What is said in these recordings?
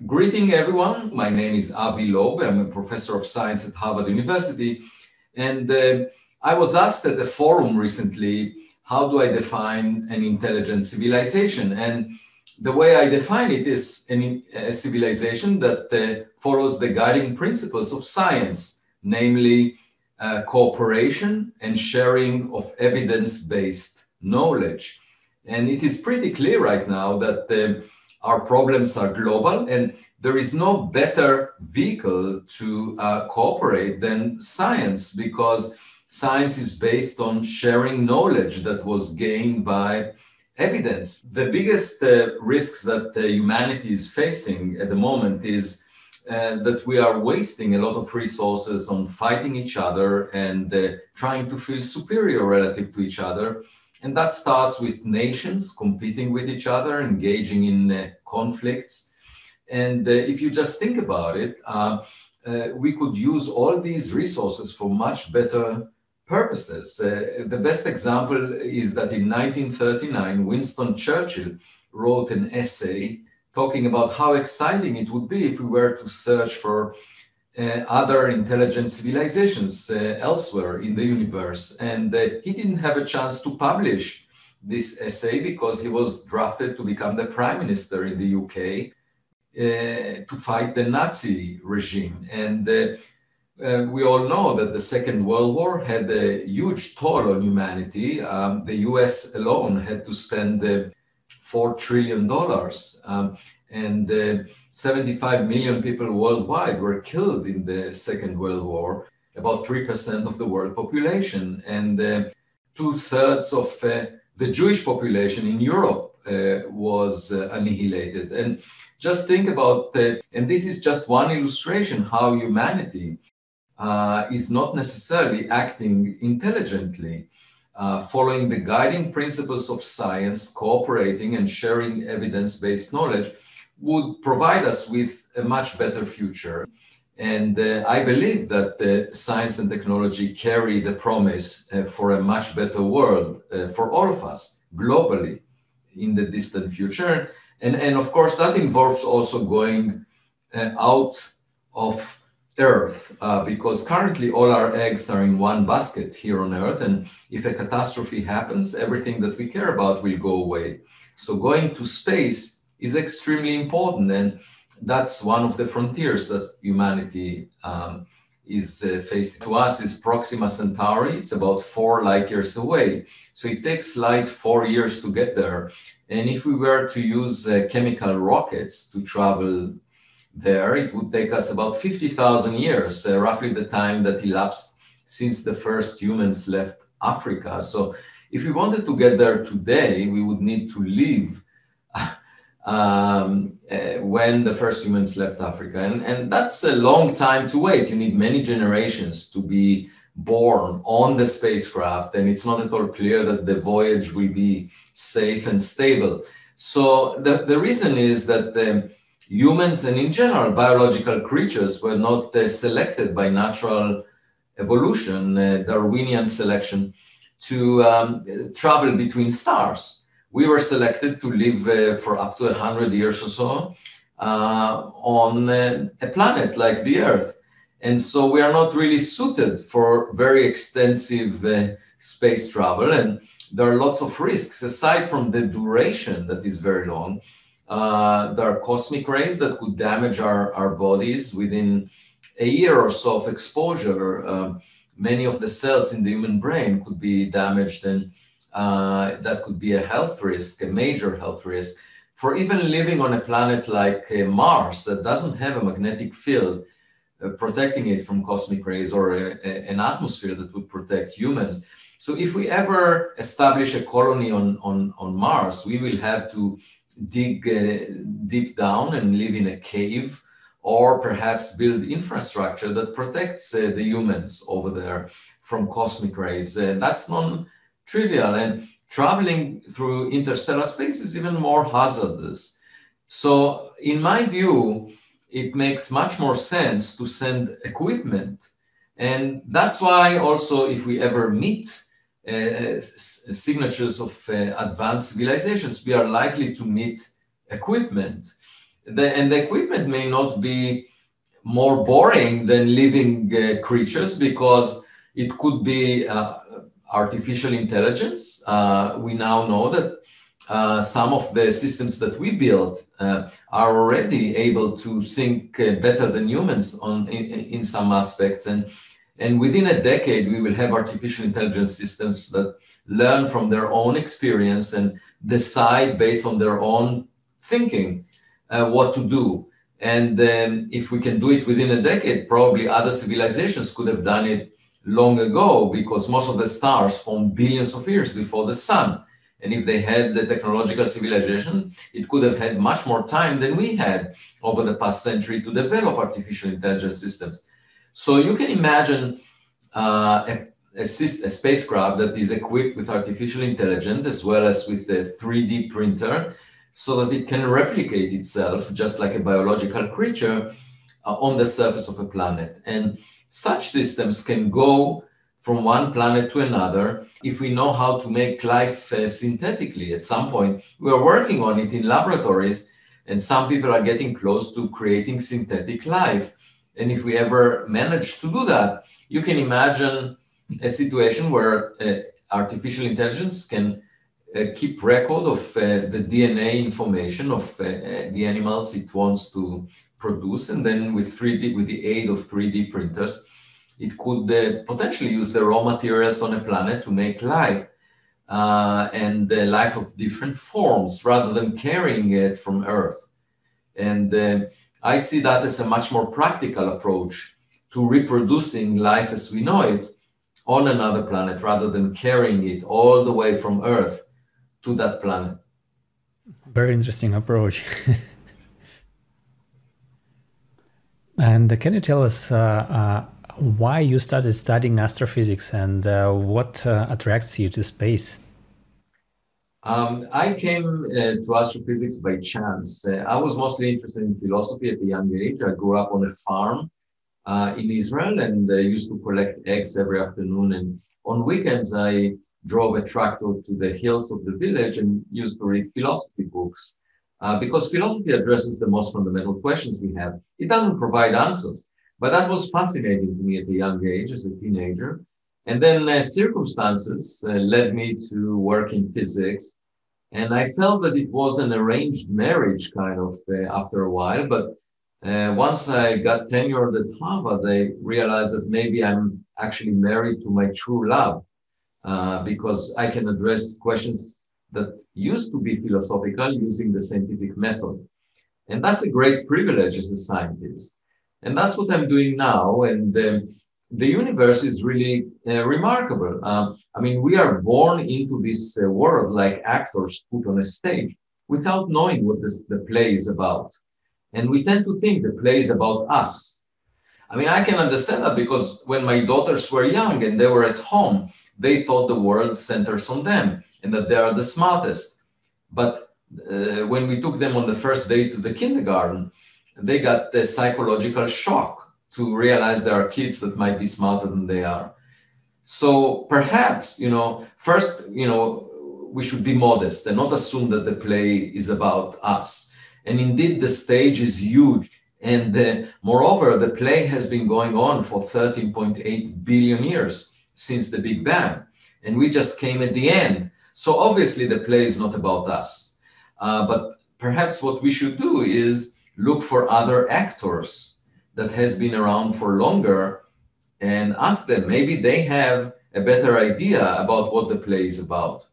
Greeting everyone. My name is Avi Loeb. I'm a professor of science at Harvard University. And I was asked at a forum recently, how do I define an intelligent civilization? And the way I define it is a civilization that follows the guiding principles of science, namely cooperation and sharing of evidence-based knowledge. And it is pretty clear right now that our problems are global, and there is no better vehicle to cooperate than science, because science is based on sharing knowledge that was gained by evidence. The biggest risks that humanity is facing at the moment is that we are wasting a lot of resources on fighting each other and trying to feel superior relative to each other. And that starts with nations competing with each other, engaging in conflicts. And if you just think about it, we could use all these resources for much better purposes. The best example is that in 1939, Winston Churchill wrote an essay talking about how exciting it would be if we were to search for other intelligent civilizations elsewhere in the universe. And he didn't have a chance to publish this essay because he was drafted to become the prime minister in the UK to fight the Nazi regime. And we all know that the Second World War had a huge toll on humanity. The US alone had to spend $4 trillion. And 75 million people worldwide were killed in the Second World War, about 3% of the world population. And 2/3 of the Jewish population in Europe was annihilated. And just think about that. And this is just one illustration how humanity is not necessarily acting intelligently, following the guiding principles of science, cooperating and sharing evidence-based knowledge would provide us with a much better future. And I believe that science and technology carry the promise for a much better world for all of us globally in the distant future. And of course, that involves also going out of Earth, because currently all our eggs are in one basket here on Earth. And if a catastrophe happens, everything that we care about will go away. So going to space is extremely important, and that's one of the frontiers that humanity is facing. To us is Proxima Centauri. It's about 4 light years away. So it takes light 4 years to get there. And if we were to use chemical rockets to travel there, it would take us about 50,000 years, roughly the time that elapsed since the first humans left Africa. So if we wanted to get there today, we would need to leave when the first humans left Africa. And that's a long time to wait. You need many generations to be born on the spacecraft. And it's not at all clear that the voyage will be safe and stable. So the reason is that humans and in general biological creatures were not selected by natural evolution, Darwinian selection, to travel between stars. We were selected to live for up to 100 years or so on a planet like the Earth. And so we are not really suited for very extensive space travel. And there are lots of risks. Aside from the duration that is very long, there are cosmic rays that could damage our bodies within a year or so of exposure. Many of the cells in the human brain could be damaged, and that could be a health risk, a major health risk. For even living on a planet like Mars that doesn't have a magnetic field protecting it from cosmic rays, or an atmosphere that would protect humans. So if we ever establish a colony on Mars, we will have to dig deep down and live in a cave, or perhaps build infrastructure that protects the humans over there from cosmic rays. That's non-trivial, and traveling through interstellar space is even more hazardous. So in my view, it makes much more sense to send equipment. And that's why also, if we ever meet signatures of advanced civilizations, we are likely to meet equipment. and the equipment may not be more boring than living creatures, because it could be artificial intelligence. We now know that some of the systems that we built are already able to think better than humans in some aspects. And within a decade, we will have artificial intelligence systems that learn from their own experience and decide based on their own thinking what to do. And if we can do it within a decade, probably other civilizations could have done it long ago, because most of the stars formed billions of years before the sun. And if they had the technological civilization, it could have had much more time than we had over the past century to develop artificial intelligence systems. So you can imagine a spacecraft that is equipped with artificial intelligence as well as with a 3D printer, so that it can replicate itself just like a biological creature on the surface of a planet. And such systems can go from one planet to another if we know how to make life synthetically. At some point, we are working on it in laboratories, and some people are getting close to creating synthetic life. And if we ever manage to do that, you can imagine a situation where artificial intelligence can keep record of the DNA information of the animals it wants to produce, and then with the aid of 3D printers, it could potentially use the raw materials on a planet to make life, and life of different forms, rather than carrying it from Earth. And I see that as a much more practical approach to reproducing life as we know it on another planet, rather than carrying it all the way from Earth to that planet. Very interesting approach. And can you tell us why you started studying astrophysics, and what attracts you to space? I came to astrophysics by chance. I was mostly interested in philosophy at a young age. I grew up on a farm in Israel, and used to collect eggs every afternoon. And on weekends, I drove a tractor to the hills of the village and used to read philosophy books, because philosophy addresses the most fundamental questions we have. It doesn't provide answers, but that was fascinating to me at a young age as a teenager. And then circumstances led me to work in physics. And I felt that it was an arranged marriage kind of after a while. But once I got tenured at Harvard, I realized that maybe I'm actually married to my true love, because I can address questions that used to be philosophical using the scientific method. And that's a great privilege as a scientist. And that's what I'm doing now. And the universe is really remarkable. I mean, we are born into this world like actors put on a stage without knowing what the play is about. And we tend to think the play is about us. I mean, I can understand that, because when my daughters were young and they were at home, they thought the world centers on them and that they are the smartest. But when we took them on the first day to the kindergarten, they got a psychological shock to realize there are kids that might be smarter than they are. So perhaps, first, we should be modest and not assume that the play is about us. And indeed, the stage is huge. And moreover, the play has been going on for 13.8 billion years since the Big Bang. And we just came at the end. So obviously, the play is not about us. But perhaps what we should do is look for other actors that has been around for longer and ask them, maybe they have a better idea about what the play is about.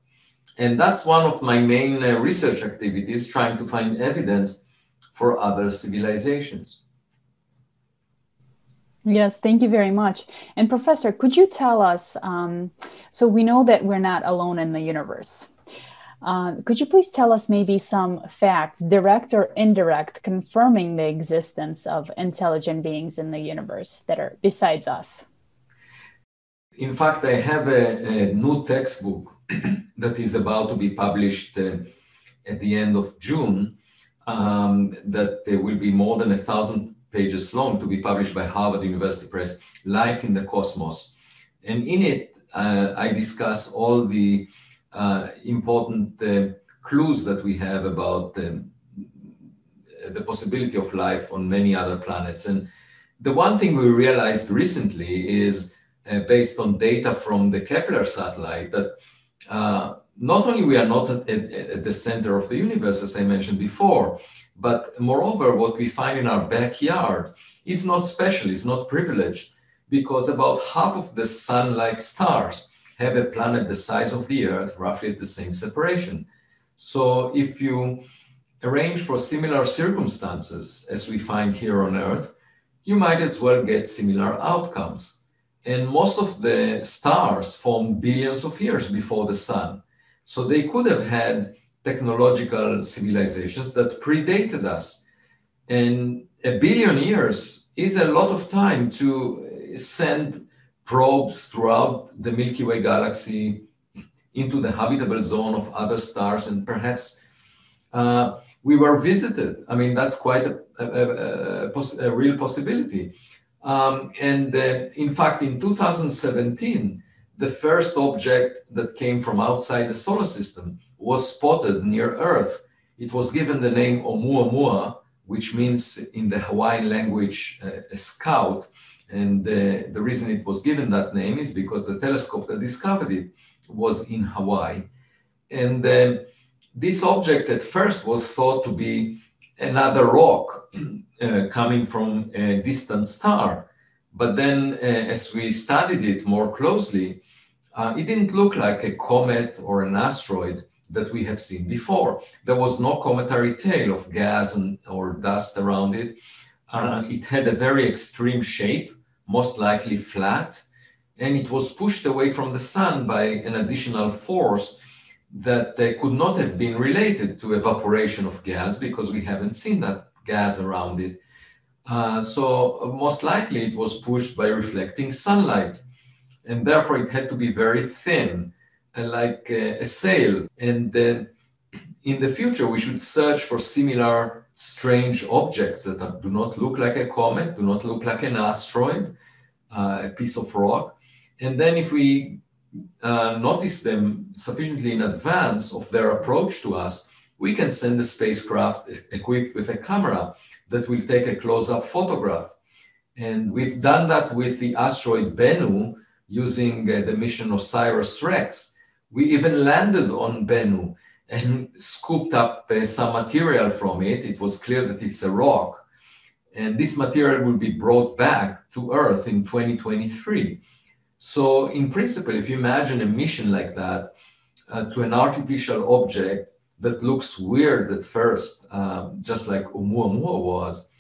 And that's one of my main research activities, trying to find evidence for other civilizations. Yes, thank you very much. And Professor, could you tell us, so we know that we're not alone in the universe. Could you please tell us maybe some facts, direct or indirect, confirming the existence of intelligent beings in the universe that are besides us? In fact, I have a new textbook that is about to be published at the end of June, that will be more than 1,000 pages long, to be published by Harvard University Press, Life in the Cosmos. And in it, I discuss all the important clues that we have about the possibility of life on many other planets. And the one thing we realized recently is, based on data from the Kepler satellite, that not only we are not at the center of the universe, as I mentioned before, but moreover, what we find in our backyard is not special, it's not privileged, because about half of the sun-like stars have a planet the size of the Earth, roughly at the same separation. So if you arrange for similar circumstances as we find here on Earth, you might as well get similar outcomes. And most of the stars formed billions of years before the sun. So they could have had technological civilizations that predated us. And 1 billion years is a lot of time to send probes throughout the Milky Way galaxy into the habitable zone of other stars, and perhaps we were visited. I mean, that's quite a real possibility. In fact, in 2017, the first object that came from outside the solar system was spotted near Earth. It was given the name Oumuamua, which means in the Hawaiian language, a scout. And the reason it was given that name is because the telescope that discovered it was in Hawaii. And this object at first was thought to be another rock coming from a distant star. But then as we studied it more closely, it didn't look like a comet or an asteroid that we have seen before. There was no cometary tail of gas or dust around it. It had a very extreme shape, most likely flat, and it was pushed away from the sun by an additional force that could not have been related to evaporation of gas, because we haven't seen that gas around it. So most likely it was pushed by reflecting sunlight, and therefore it had to be very thin, like a sail. And then in the future, we should search for similar strange objects that do not look like a comet, do not look like an asteroid, a piece of rock. And then if we notice them sufficiently in advance of their approach to us, we can send a spacecraft equipped with a camera that will take a close-up photograph. And we've done that with the asteroid Bennu using the mission OSIRIS-REx. We even landed on Bennu and scooped up some material from it. It was clear that it's a rock. And this material will be brought back to Earth in 2023. So in principle, if you imagine a mission like that to an artificial object that looks weird at first, just like Oumuamua was,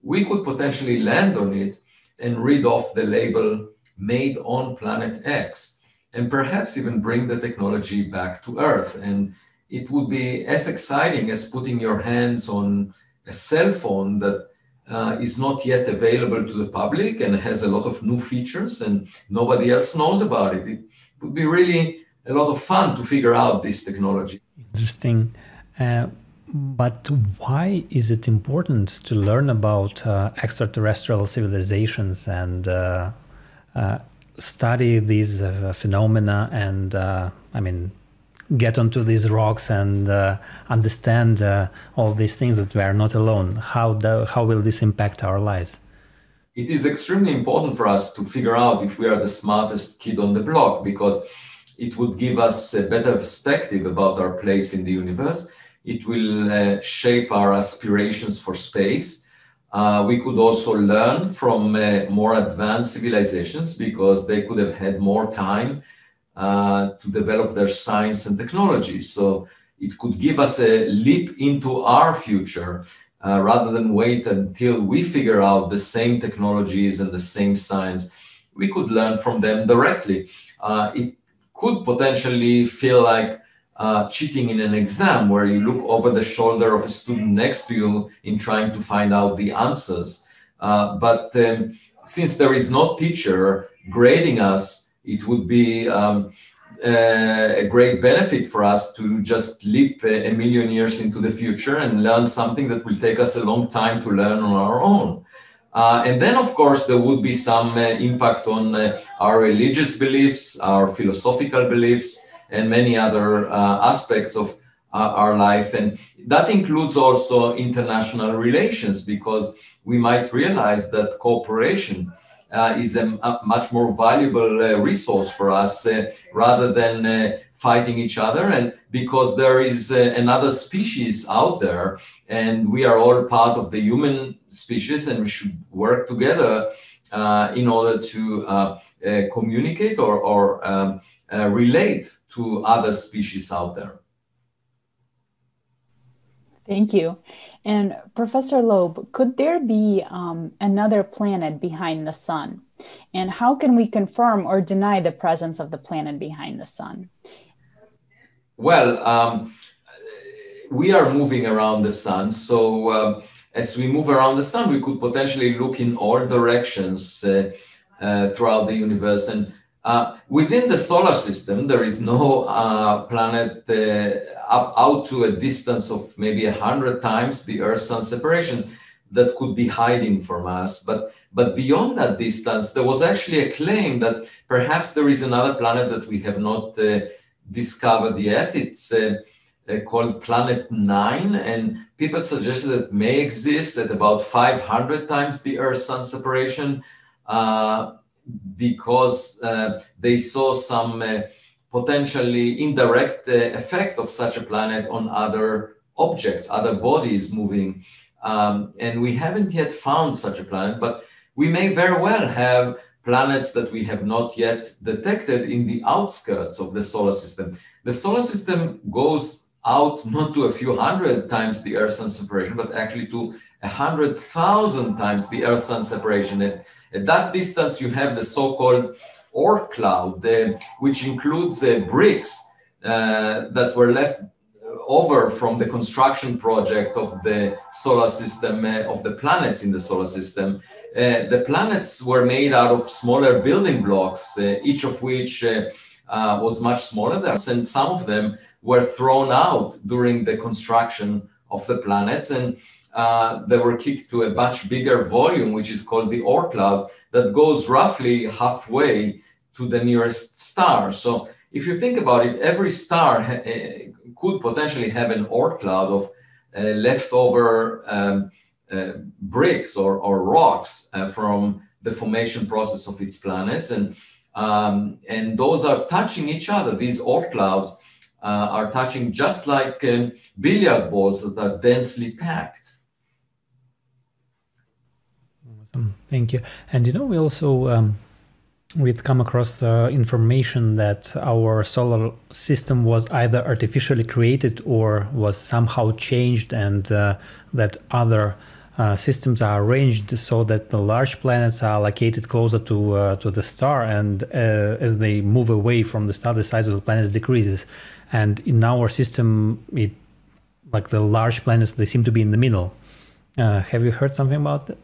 we could potentially land on it and read off the label "Made on Planet X," and perhaps even bring the technology back to Earth. And it would be as exciting as putting your hands on a cell phone that is not yet available to the public and has a lot of new features and nobody else knows about it. It would be really a lot of fun to figure out this technology. Interesting. But why is it important to learn about extraterrestrial civilizations and study these phenomena and, get onto these rocks and understand all these things, that we are not alone? How will this impact our lives? It is extremely important for us to figure out if we are the smartest kid on the block, because it would give us a better perspective about our place in the universe. It will shape our aspirations for space. We could also learn from more advanced civilizations, because they could have had more time to develop their science and technology. So it could give us a leap into our future rather than wait until we figure out the same technologies and the same science. We could learn from them directly. It could potentially feel like cheating in an exam, where you look over the shoulder of a student next to you in trying to find out the answers. But since there is no teacher grading us, it would be a great benefit for us to just leap 1 million years into the future and learn something that will take us a long time to learn on our own. And then, of course, there would be some impact on our religious beliefs, our philosophical beliefs, and many other aspects of our life. And that includes also international relations, because we might realize that cooperation is a much more valuable resource for us rather than fighting each other. And because there is another species out there, and we are all part of the human species, and we should work together in order to communicate or relate to other species out there. Thank you. And Professor Loeb, could there be another planet behind the sun? And how can we confirm or deny the presence of the planet behind the sun? Well, we are moving around the sun. So as we move around the sun, we could potentially look in all directions throughout the universe. And within the solar system, there is no planet out to a distance of maybe 100 times the Earth-Sun separation that could be hiding from us. But beyond that distance, there was actually a claim that perhaps there is another planet that we have not discovered yet. It's called Planet 9, and people suggested that it may exist at about 500 times the Earth-Sun separation because they saw some potentially indirect effect of such a planet on other objects, other bodies moving. And we haven't yet found such a planet, but we may very well have planets that we have not yet detected in the outskirts of the solar system. The solar system goes out not to a few hundred times the Earth-Sun separation, but actually to 100,000 times the Earth-Sun separation. At that distance, you have the so-called Oort cloud, which includes bricks that were left over from the construction project of the solar system, of the planets in the solar system. The planets were made out of smaller building blocks, each of which was much smaller than us, and some of them were thrown out during the construction of the planets, and they were kicked to a much bigger volume, which is called the Oort cloud, that goes roughly halfway to the nearest star. So if you think about it, every star could potentially have an Oort cloud of leftover bricks or rocks from the formation process of its planets, and those are touching each other. These Oort clouds are touching just like billiard balls that are densely packed. Awesome. Thank you. And we also we've come across information that our solar system was either artificially created or was somehow changed, and that other systems are arranged so that the large planets are located closer to the star, and as they move away from the star, the size of the planets decreases. And in our system, like the large planets, they seem to be in the middle. Have you heard something about that?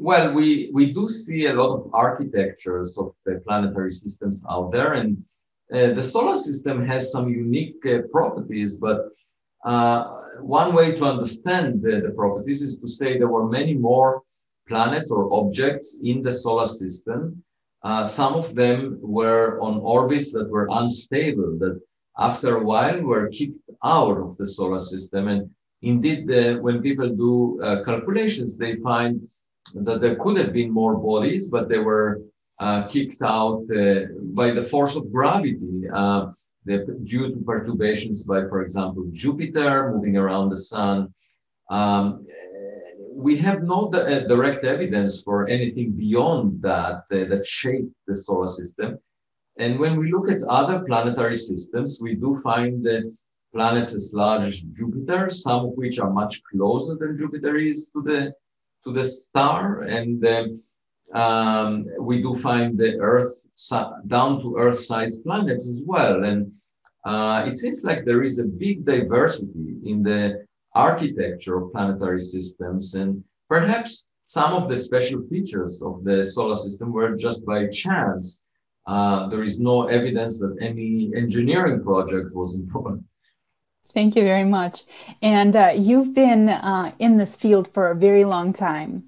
Well, we do see a lot of architectures of the planetary systems out there, and the solar system has some unique properties, but one way to understand the properties is to say there were many more planets or objects in the solar system. Some of them were on orbits that were unstable, that after a while were kicked out of the solar system. And indeed, when people do calculations, they find that there could have been more bodies, but they were kicked out by the force of gravity, due to perturbations by, for example, Jupiter moving around the sun. We have no direct evidence for anything beyond that that shaped the solar system. And when we look at other planetary systems, we do find planets as large as Jupiter, some of which are much closer than Jupiter is to the star. And we do find the Earth, down to Earth-sized planets as well. And it seems like there is a big diversity in the architecture of planetary systems. And perhaps some of the special features of the solar system were just by chance. There is no evidence that any engineering project was involved. Thank you very much. And you've been in this field for a very long time.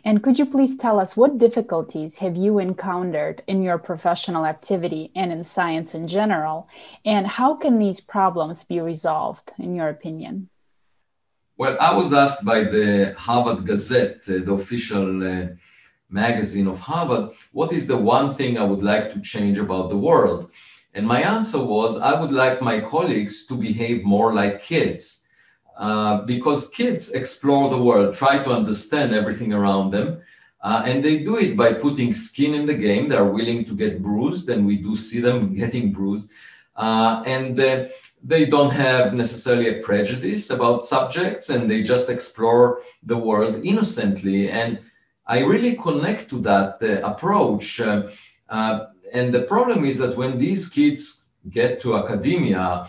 And could you please tell us what difficulties have you encountered in your professional activity and in science in general? And how can these problems be resolved, in your opinion? Well, I was asked by the Harvard Gazette, the official magazine of Harvard, what is the one thing I would like to change about the world? And my answer was, I would like my colleagues to behave more like kids, because kids explore the world, try to understand everything around them, and they do it by putting skin in the game. They are willing to get bruised, and we do see them getting bruised. And they don't have necessarily a prejudice about subjects, and they just explore the world innocently. And I really connect to that approach. And the problem is that when these kids get to academia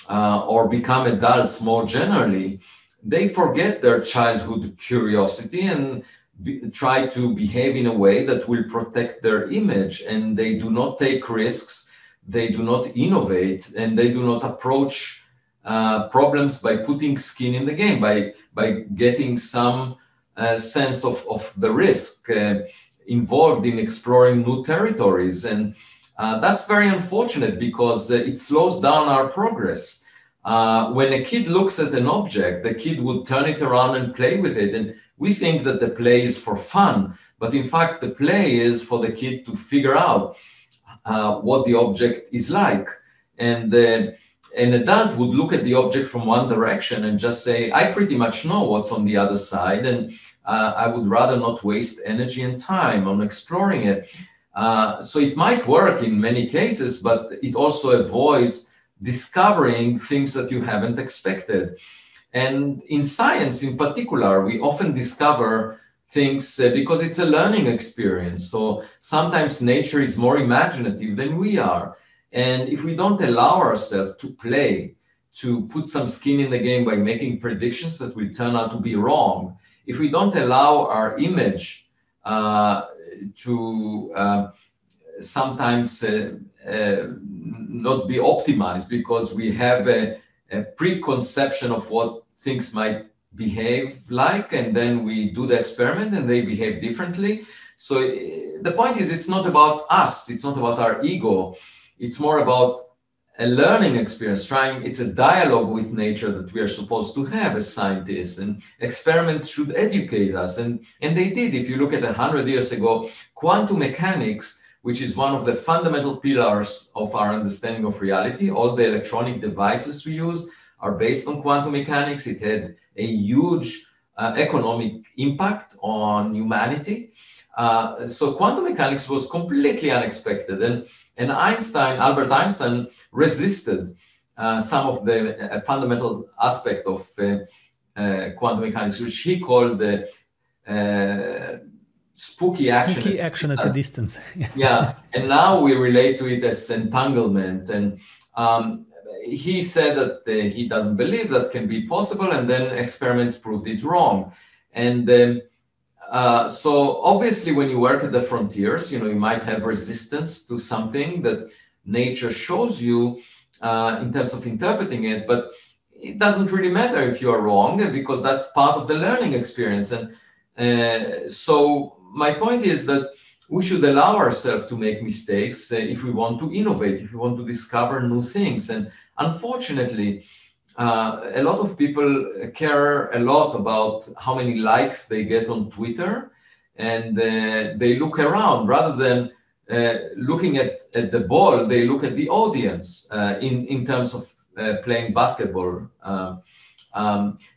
or become adults more generally, they forget their childhood curiosity and try to behave in a way that will protect their image. And they do not take risks, they do not innovate, and they do not approach problems by putting skin in the game, by getting some sense of the risk involved in exploring new territories. And that's very unfortunate because it slows down our progress. When a kid looks at an object, the kid would turn it around and play with it. And we think that the play is for fun, but in fact, the play is for the kid to figure out what the object is like. And an adult would look at the object from one direction and just say, I pretty much know what's on the other side, and I would rather not waste energy and time on exploring it. So it might work in many cases, but it also avoids discovering things that you haven't expected. And in science in particular, we often discover things because it's a learning experience. So sometimes nature is more imaginative than we are. And if we don't allow ourselves to play, to put some skin in the game by making predictions that will turn out to be wrong, if we don't allow our image to sometimes not be optimized because we have a preconception of what things might behave like, and then we do the experiment and they behave differently. So the point is, it's not about us, it's not about our ego, it's more about a learning experience, it's a dialogue with nature that we are supposed to have as scientists, and experiments should educate us. And they did. If you look at 100 years ago, quantum mechanics, which is one of the fundamental pillars of our understanding of reality, all the electronic devices we use are based on quantum mechanics. It had a huge economic impact on humanity. So quantum mechanics was completely unexpected. And Albert Einstein resisted some of the fundamental aspect of quantum mechanics, which he called the spooky action. Spooky action at a distance. Yeah, and now we relate to it as entanglement. And he said that he doesn't believe that can be possible, and then experiments proved it wrong. And so obviously, when you work at the frontiers, you might have resistance to something that nature shows you in terms of interpreting it, but it doesn't really matter if you are wrong, because that's part of the learning experience. And so my point is that we should allow ourselves to make mistakes if we want to innovate, if we want to discover new things. And unfortunately, a lot of people care a lot about how many likes they get on Twitter, and they look around rather than looking at the ball. They look at the audience in terms of playing basketball.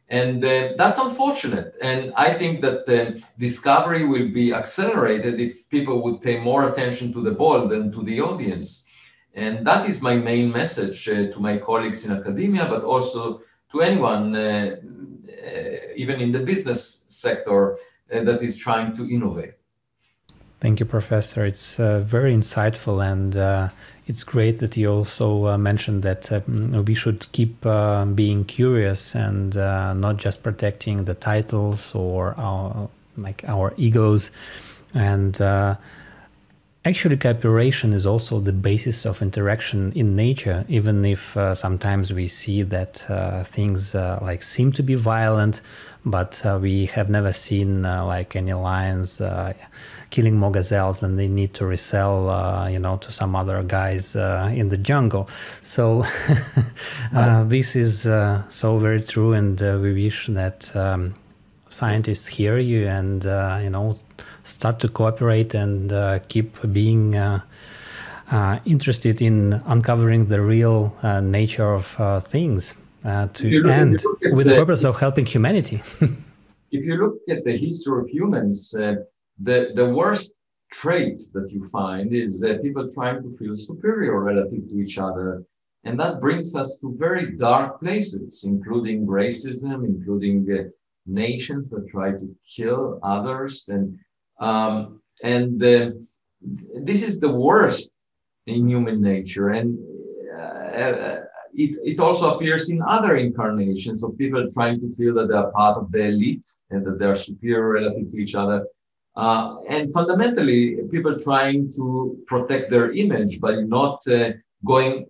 And that's unfortunate. And I think that discovery will be accelerated if people would pay more attention to the ball than to the audience. And that is my main message to my colleagues in academia, but also to anyone, even in the business sector, that is trying to innovate. Thank you, Professor. It's very insightful, and it's great that you also mentioned that we should keep being curious and not just protecting the titles or our egos. And Actually, cooperation is also the basis of interaction in nature, even if sometimes we see that things like seem to be violent, but we have never seen like any lions killing more gazelles than they need to resell, to some other guys in the jungle. So this is so very true, and we wish that scientists hear you and start to cooperate and keep being interested in uncovering the real nature of things with the purpose of helping humanity. If you look at the history of humans, the worst trait that you find is people trying to feel superior relative to each other. And that brings us to very dark places, including racism, including nations that try to kill others. And this is the worst in human nature. And it also appears in other incarnations of people trying to feel that they are part of the elite and that they are superior relative to each other. And fundamentally, people trying to protect their image by not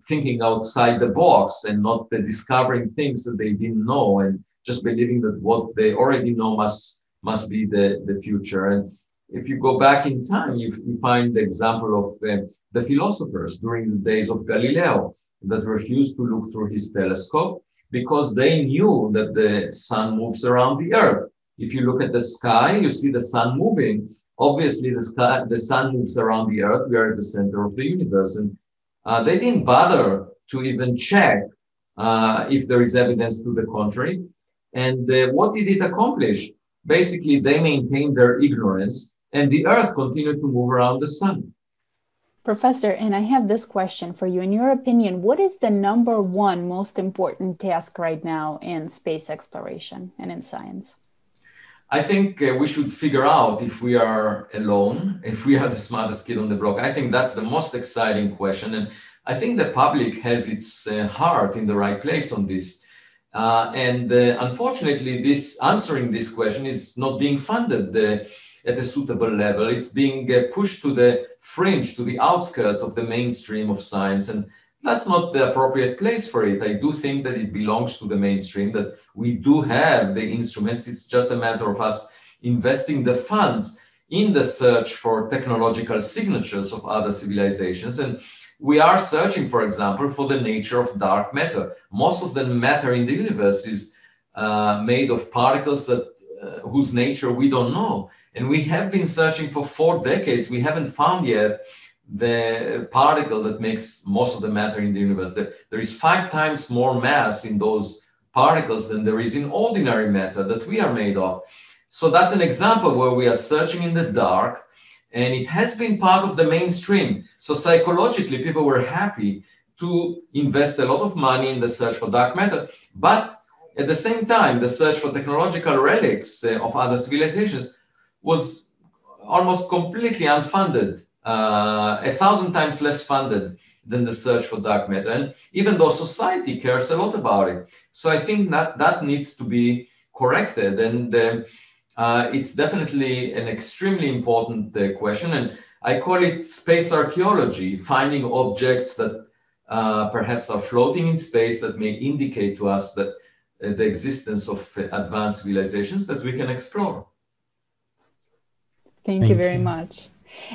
thinking outside the box and not discovering things that they didn't know and just believing that what they already know must be the future. And if you go back in time, you find the example of the philosophers during the days of Galileo that refused to look through his telescope because they knew that the sun moves around the earth. If you look at the sky, you see the sun moving. Obviously, the sun moves around the earth. We are at the center of the universe. And they didn't bother to even check if there is evidence to the contrary. And what did it accomplish? Basically, they maintained their ignorance and the earth continued to move around the sun. Professor, and I have this question for you. In your opinion, what is the number one most important task right now in space exploration and in science? I think we should figure out if we are alone, if we are the smartest kid on the block. I think that's the most exciting question. And I think the public has its heart in the right place on this. Unfortunately, answering this question is not being funded at a suitable level. It's being pushed to the fringe, to the outskirts of the mainstream of science. And that's not the appropriate place for it. I do think that it belongs to the mainstream, that we do have the instruments. It's just a matter of us investing the funds in the search for technological signatures of other civilizations. And we are searching, for example, for the nature of dark matter. Most of the matter in the universe is made of particles whose nature we don't know. And we have been searching for 4 decades. We haven't found yet the particle that makes most of the matter in the universe. There is 5 times more mass in those particles than there is in ordinary matter that we are made of. So that's an example where we are searching in the dark, and it has been part of the mainstream. So psychologically, people were happy to invest a lot of money in the search for dark matter. But at the same time, the search for technological relics of other civilizations was almost completely unfunded, 1,000 times less funded than the search for dark matter. And even though society cares a lot about it. So I think that needs to be corrected. And it's definitely an extremely important question. And I call it space archaeology, finding objects that perhaps are floating in space that may indicate to us that the existence of advanced civilizations that we can explore. Thank you very much.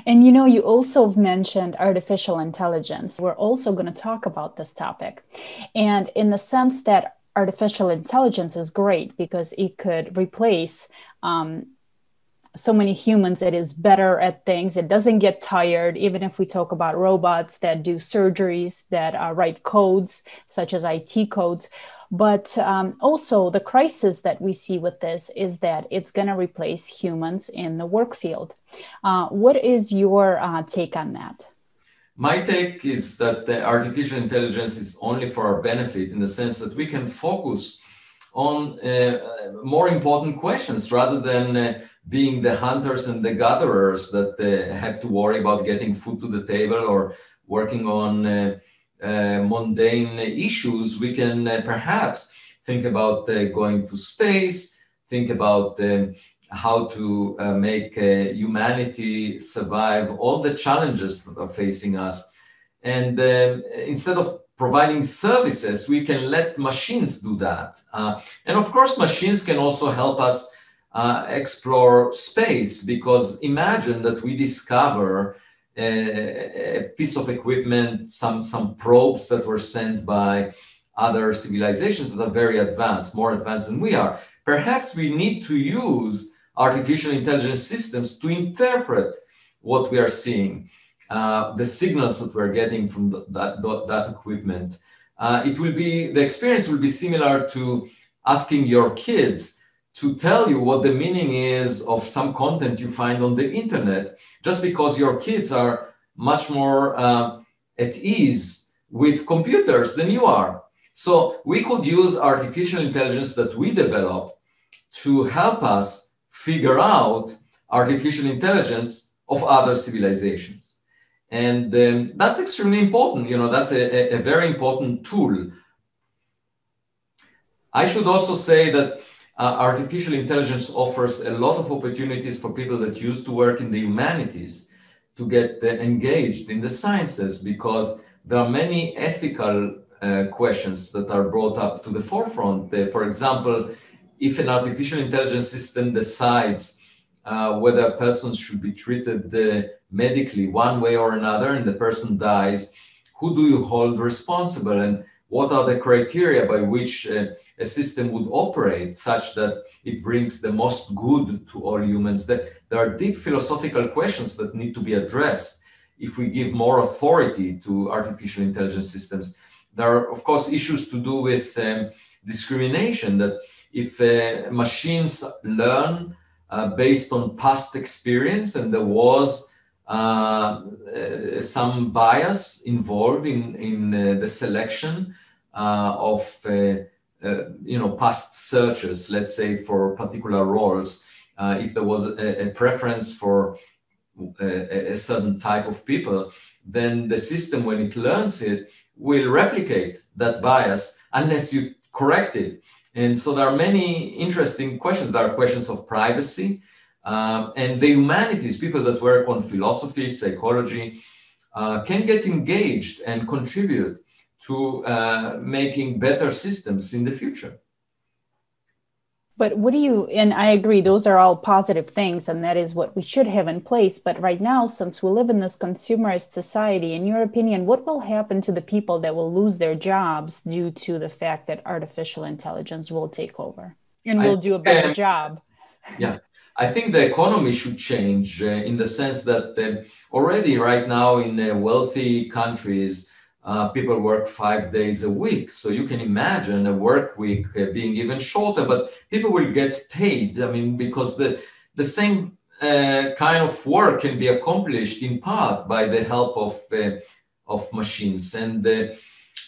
And you also mentioned artificial intelligence. We're also going to talk about this topic. And in the sense that artificial intelligence is great because it could replace so many humans. It is better at things. It doesn't get tired. Even if we talk about robots that do surgeries, that write codes, such as IT codes. But also the crisis that we see with this is that it's going to replace humans in the work field. What is your take on that? My take is that the artificial intelligence is only for our benefit in the sense that we can focus on more important questions rather than being the hunters and the gatherers that have to worry about getting food to the table or working on mundane issues. We can perhaps think about going to space, think about how to make humanity survive all the challenges that are facing us. And instead of providing services, we can let machines do that. And of course, machines can also help us explore space, because imagine that we discover a piece of equipment, some probes that were sent by other civilizations that are very advanced, more advanced than we are. Perhaps we need to use artificial intelligence systems to interpret what we are seeing, the signals that we're getting from that equipment. The experience will be similar to asking your kids to tell you what the meaning is of some content you find on the internet, just because your kids are much more at ease with computers than you are. So we could use artificial intelligence that we develop to help us figure out artificial intelligence of other civilizations. And that's extremely important. That's a very important tool. I should also say that artificial intelligence offers a lot of opportunities for people that used to work in the humanities to get engaged in the sciences, because there are many ethical questions that are brought up to the forefront. For example, if an artificial intelligence system decides whether a person should be treated medically one way or another, and the person dies, who do you hold responsible, and what are the criteria by which a system would operate such that it brings the most good to all humans? There are deep philosophical questions that need to be addressed if we give more authority to artificial intelligence systems. There are, of course, issues to do with discrimination, that if machines learn based on past experience and there was some bias involved in the selection of past searches, let's say for particular roles, if there was a preference for a certain type of people, then the system, when it learns it, will replicate that bias unless you correct it. And so there are many interesting questions. There are questions of privacy, and the humanities, people that work on philosophy, psychology, can get engaged and contribute to making better systems in the future. But and I agree, those are all positive things, and that is what we should have in place. But right now, since we live in this consumerist society, in your opinion, what will happen to the people that will lose their jobs due to the fact that artificial intelligence will take over and will do a better job? Yeah, I think the economy should change in the sense that already right now in wealthy countries, people work 5 days a week. So you can imagine a work week being even shorter, but people will get paid. I mean, because the same kind of work can be accomplished in part by the help of machines. And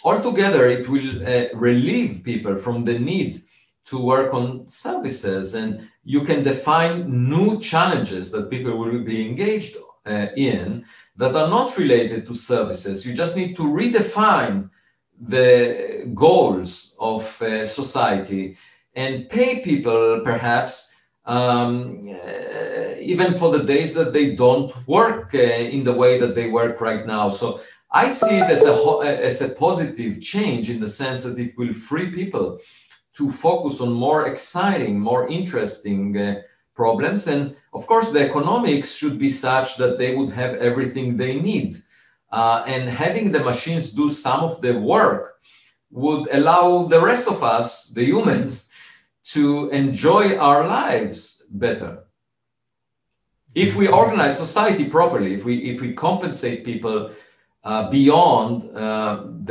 altogether, it will relieve people from the need to work on services. And you can define new challenges that people will be engaged in that are not related to services. You just need to redefine the goals of society and pay people perhaps even for the days that they don't work in the way that they work right now. So I see it as a positive change in the sense that it will free people to focus on more exciting, more interesting problems. And of course, the economics should be such that they would have everything they need. And having the machines do some of the work would allow the rest of us, the humans, to enjoy our lives better. If we organize society properly, if we compensate people beyond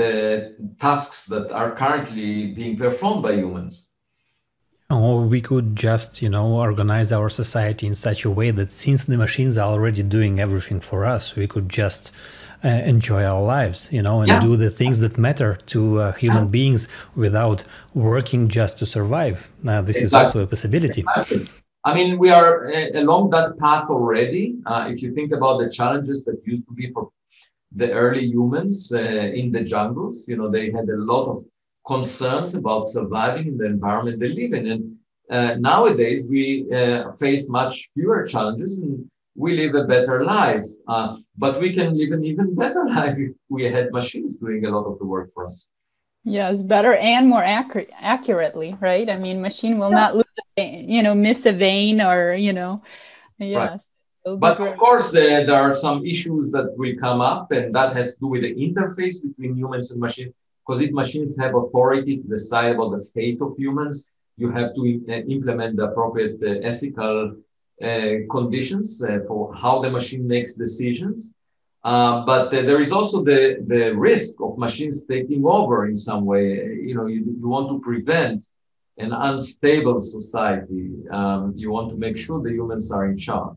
the tasks that are currently being performed by humans. Or we could just, organize our society in such a way that since the machines are already doing everything for us, we could just enjoy our lives, and do the things that matter to human beings without working just to survive. This is also a possibility. Exactly. I mean, we are along that path already. If you think about the challenges that used to be for the early humans in the jungles, they had a lot of concerns about surviving in the environment they live in. And nowadays we face much fewer challenges and we live a better life. But we can live an even better life if we had machines doing a lot of the work for us. Yes, better and more accurately, right? I mean, machine will not lose miss a vein or, Right. yes, it'll be But of great. course, there are some issues that will come up, and that has to do with the interface between humans and machines. Because if machines have authority to decide about the fate of humans, you have to implement the appropriate ethical conditions for how the machine makes decisions. But there is also the risk of machines taking over in some way. You want to prevent an unstable society. You want to make sure the humans are in charge.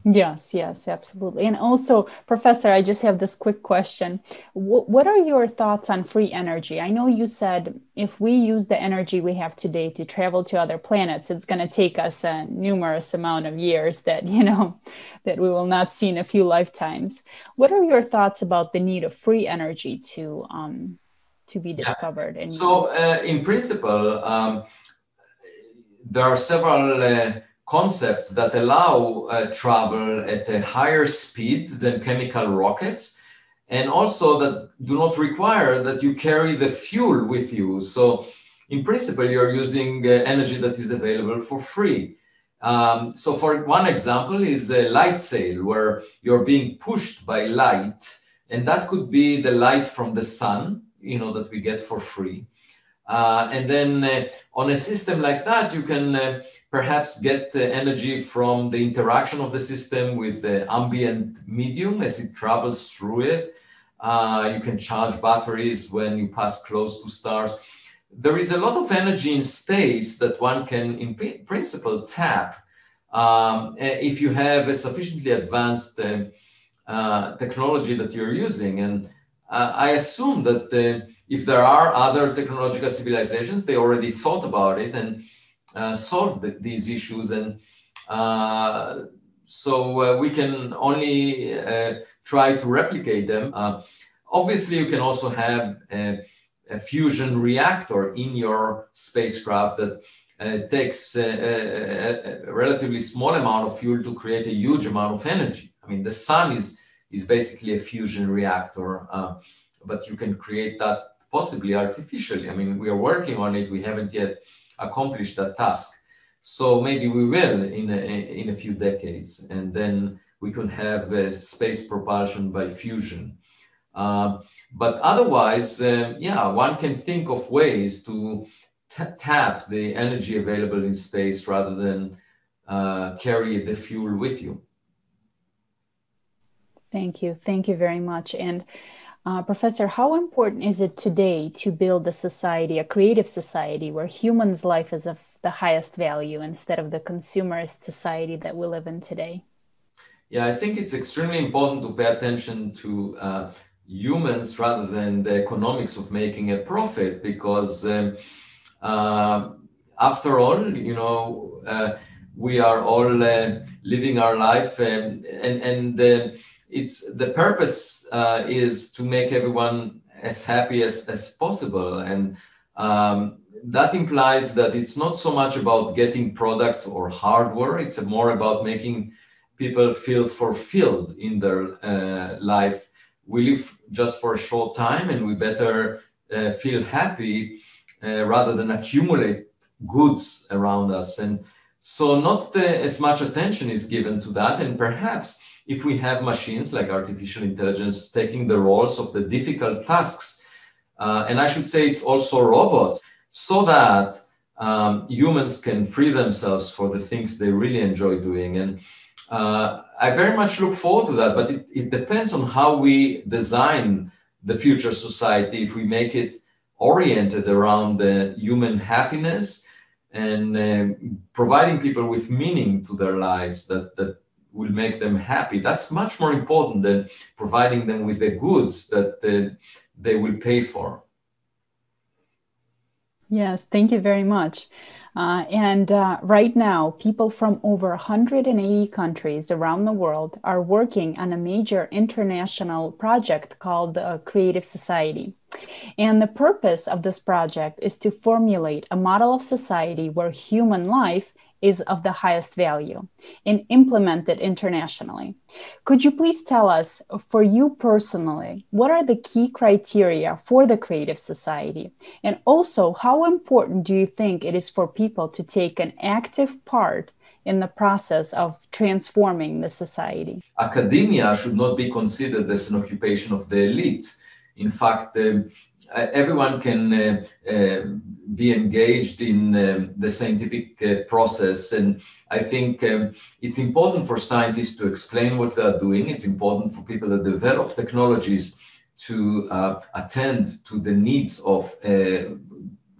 Yes, yes, absolutely. And also, Professor, I just have this quick question. What are your thoughts on free energy? I know you said if we use the energy we have today to travel to other planets, it's going to take us a numerous amount of years that, that we will not see in a few lifetimes. What are your thoughts about the need of free energy to be discovered and used? So, in principle, there are several concepts that allow travel at a higher speed than chemical rockets, and also that do not require that you carry the fuel with you. So, in principle, you're using energy that is available for free. So, for one example, is a light sail, where you're being pushed by light, and that could be the light from the sun, that we get for free. And then on a system like that, you can perhaps get energy from the interaction of the system with the ambient medium as it travels through it. You can charge batteries when you pass close to stars. There is a lot of energy in space that one can, in principle, tap if you have a sufficiently advanced technology that you're using. And I assume that if there are other technological civilizations, they already thought about it and solved these issues. And so we can only try to replicate them. Obviously, you can also have a fusion reactor in your spacecraft that takes a relatively small amount of fuel to create a huge amount of energy. I mean, the sun is basically a fusion reactor, but you can create that possibly artificially. I mean, we are working on it. We haven't yet accomplished that task. So maybe we will in a few decades, and then we can have space propulsion by fusion. But otherwise, one can think of ways to tap the energy available in space rather than carry the fuel with you. Thank you. Thank you very much. And Professor, how important is it today to build a society, a creative society, where humans' life is of the highest value instead of the consumerist society that we live in today? Yeah, I think it's extremely important to pay attention to humans rather than the economics of making a profit, because after all, we are all living our life, and it's the purpose is to make everyone as happy as possible. And that implies that it's not so much about getting products or hardware, it's more about making people feel fulfilled in their life. We live just for a short time, and we better feel happy rather than accumulate goods around us. And so not as much attention is given to that. And perhaps if we have machines like artificial intelligence taking the roles of the difficult tasks, and I should say it's also robots, so that humans can free themselves for the things they really enjoy doing. And I very much look forward to that, but it depends on how we design the future society. If we make it oriented around the human happiness and providing people with meaning to their lives that will make them happy, that's much more important than providing them with the goods that they will pay for. Yes, thank you very much. Right now, people from over 180 countries around the world are working on a major international project called Creative Society. And the purpose of this project is to formulate a model of society where human life is of the highest value and implement it internationally. Could you please tell us, for you personally, what are the key criteria for the Creative Society? And also, how important do you think it is for people to take an active part in the process of transforming the society? Academia should not be considered as an occupation of the elite. In fact, everyone can be engaged in the scientific process. And I think it's important for scientists to explain what they're doing. It's important for people that develop technologies to attend to the needs of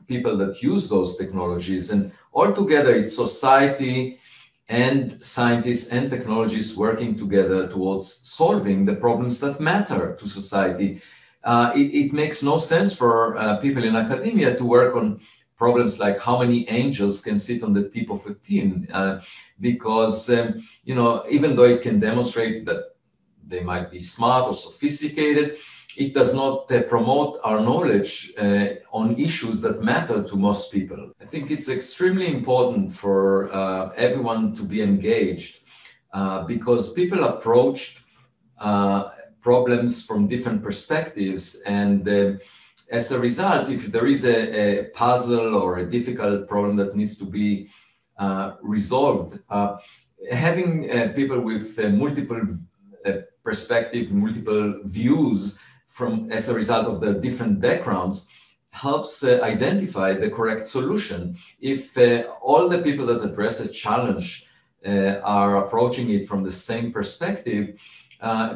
people that use those technologies. And altogether, it's society and scientists and technologists working together towards solving the problems that matter to society. It makes no sense for people in academia to work on problems like how many angels can sit on the tip of a pin, because even though it can demonstrate that they might be smart or sophisticated, it does not promote our knowledge on issues that matter to most people. I think it's extremely important for everyone to be engaged because people approached problems from different perspectives. And as a result, if there is a puzzle or a difficult problem that needs to be resolved, having people with multiple perspectives, multiple views as a result of their different backgrounds helps identify the correct solution. If all the people that address a challenge are approaching it from the same perspective,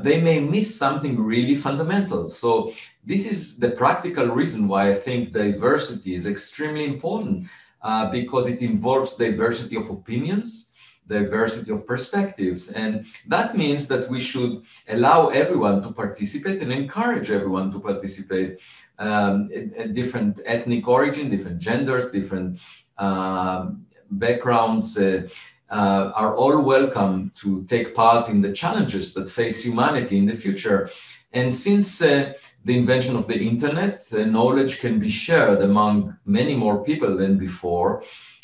they may miss something really fundamental. So this is the practical reason why I think diversity is extremely important, because it involves diversity of opinions, diversity of perspectives. And that means that we should allow everyone to participate and encourage everyone to participate. Different ethnic origin, different genders, different backgrounds, are all welcome to take part in the challenges that face humanity in the future. And since the invention of the internet, knowledge can be shared among many more people than before.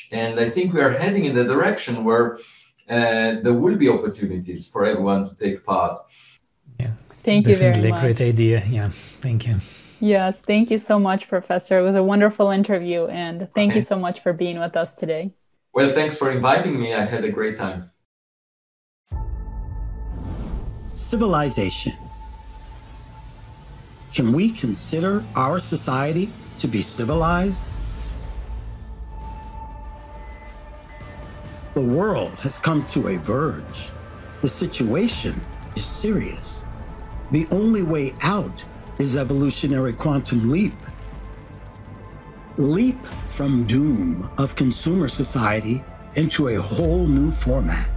And I think we are heading in the direction where there will be opportunities for everyone to take part. Yeah, thank you very much. Great idea. Yeah, thank you. Yes, thank you so much, Professor. It was a wonderful interview, and thank you so much for being with us today. Well, thanks for inviting me. I had a great time. Civilization. Can we consider our society to be civilized? The world has come to a verge. The situation is serious. The only way out is evolutionary quantum leap. Leap from doom of consumer society into a whole new format.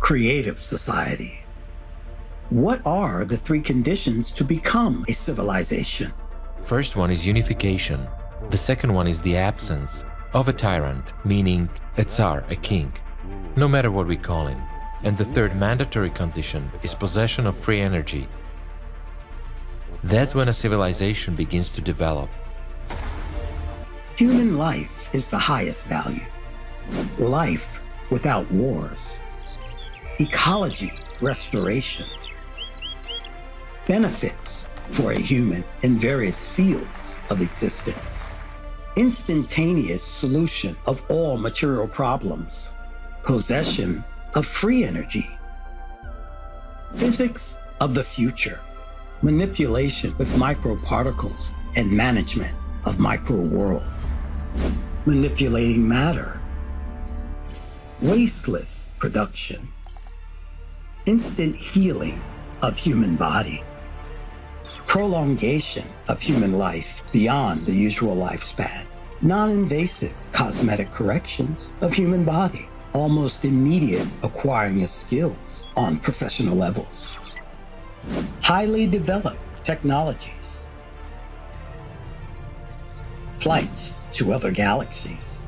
Creative society. What are the three conditions to become a civilization? First one is unification. The second one is the absence of a tyrant, meaning a tsar, a king, no matter what we call him. And the third mandatory condition is possession of free energy. That's when a civilization begins to develop. Human life is the highest value. Life without wars. Ecology restoration. Benefits for a human in various fields of existence. Instantaneous solution of all material problems. Possession of free energy. Physics of the future. Manipulation with microparticles and management of micro-world. Manipulating matter. Wasteless production. Instant healing of human body. Prolongation of human life beyond the usual lifespan. Non-invasive cosmetic corrections of human body. Almost immediate acquiring of skills on professional levels. Highly developed technologies. Flights to other galaxies.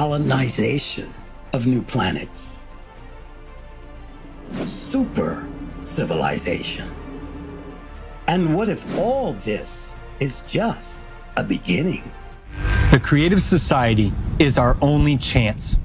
colonization of new planets, super civilization. And what if all this is just a beginning? The creative society is our only chance.